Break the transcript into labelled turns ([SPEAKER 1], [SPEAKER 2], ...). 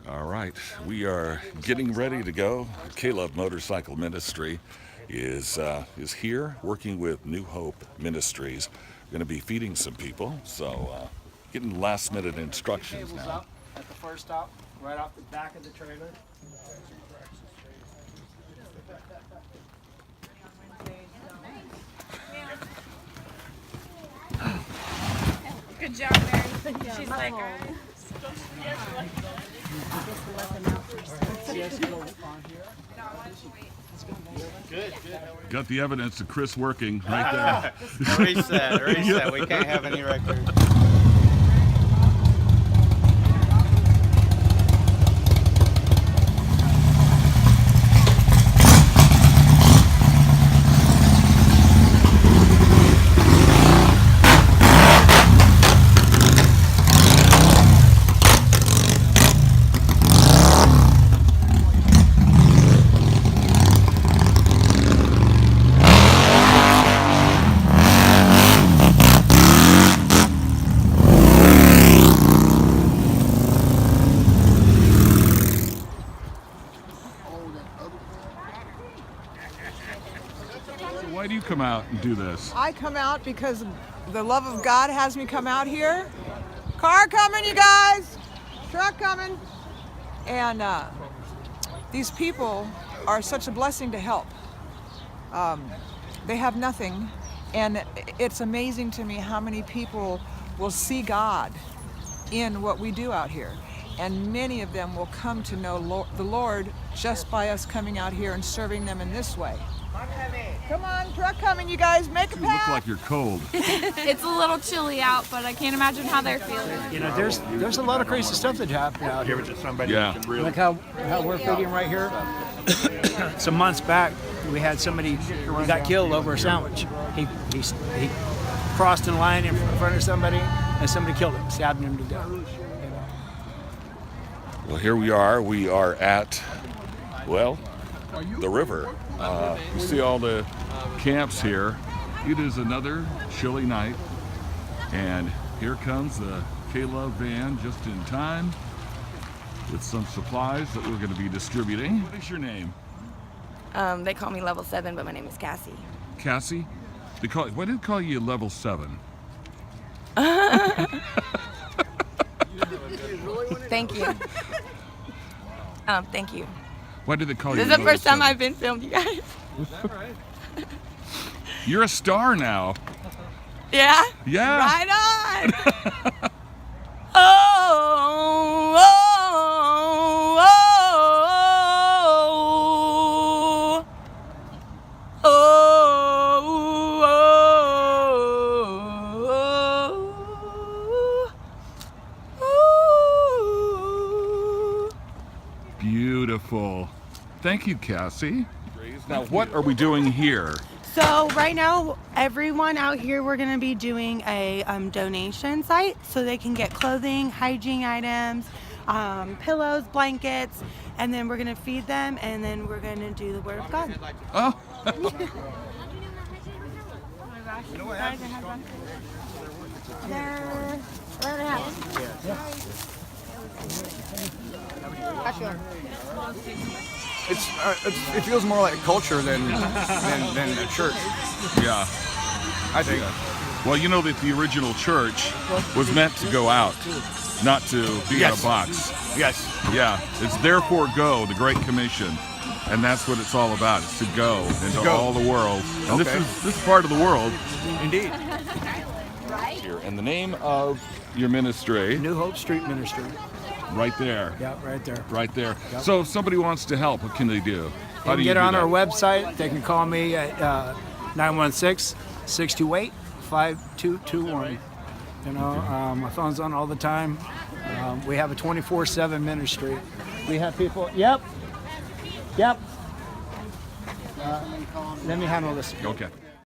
[SPEAKER 1] All right, we are getting ready to go. Caleb Motorcycle Ministry is here working with New Hope Ministries. Going to be feeding some people, so getting last minute instructions now.
[SPEAKER 2] At the first stop, right off the back of the trailer.
[SPEAKER 3] Good job, Mary. She's like,
[SPEAKER 4] Good.
[SPEAKER 1] Got the evidence of Chris working right there.
[SPEAKER 4] Reset. We can't have any records.
[SPEAKER 1] Why do you come out and do this?
[SPEAKER 5] I come out because the love of God has me come out here. Car coming, you guys. Truck coming. And these people are such a blessing to help. They have nothing, and it's amazing to me how many people will see God in what we do out here. And many of them will come to know the Lord just by us coming out here and serving them in this way. Come on, truck coming, you guys, make a
[SPEAKER 1] You
[SPEAKER 5] pass.
[SPEAKER 1] look like you're cold.
[SPEAKER 3] it's a little chilly out, but I can't imagine how they're feeling.
[SPEAKER 2] You know, there's a lot of crazy stuff that happened out here.
[SPEAKER 1] Yeah.
[SPEAKER 2] Like how we're feeding right here. Some months back, we had somebody who got killed over a sandwich. He crossed in line in front of somebody, and somebody killed him, stabbed him to death.
[SPEAKER 1] Well, here we are. We are at, well, the river. You see all the camps here. It is another chilly night, and here comes the Caleb van just in time with some supplies that we're going to be distributing. What is your name?
[SPEAKER 6] They call me Level 7, but my name is Cassie.
[SPEAKER 1] Cassie? Why did they call you Level 7?
[SPEAKER 6] Thank you. Thank you.
[SPEAKER 1] Why did they call you
[SPEAKER 6] This is the
[SPEAKER 1] Level
[SPEAKER 6] first time
[SPEAKER 1] 7?
[SPEAKER 6] I've been filmed, you guys.
[SPEAKER 1] You're a star now.
[SPEAKER 6] Yeah?
[SPEAKER 1] Yeah.
[SPEAKER 6] Right on! oh, oh, oh, oh,
[SPEAKER 1] Beautiful. Thank you, Cassie. Now, what are we doing here?
[SPEAKER 7] So right now, everyone out here, we're going to be doing a donation site so they can get clothing, hygiene items, pillows, blankets, and then we're going to feed them, and then we're going to do the Word of God.
[SPEAKER 1] Oh.
[SPEAKER 4] It feels more like a culture than a church.
[SPEAKER 1] Yeah.
[SPEAKER 4] I think.
[SPEAKER 1] Well, you know that the original church was meant to go out, not to be in a box.
[SPEAKER 4] Yes.
[SPEAKER 1] Yeah. It's therefore go, the Great Commission. And that's what it's all about. It's to go into all the world. And this is part of the world.
[SPEAKER 4] Indeed.
[SPEAKER 1] Here. And the name of your ministry.
[SPEAKER 2] New Hope Street Ministry.
[SPEAKER 1] Right there.
[SPEAKER 2] Yeah, right there.
[SPEAKER 1] Right there. Yep. So if somebody wants to help, what can they do?
[SPEAKER 2] They can get on our website. They can call me at 916-628-5221. You know, my phone's on all the time. We have a 24/7 ministry. We have people. Yep. Let me handle this.
[SPEAKER 1] Okay.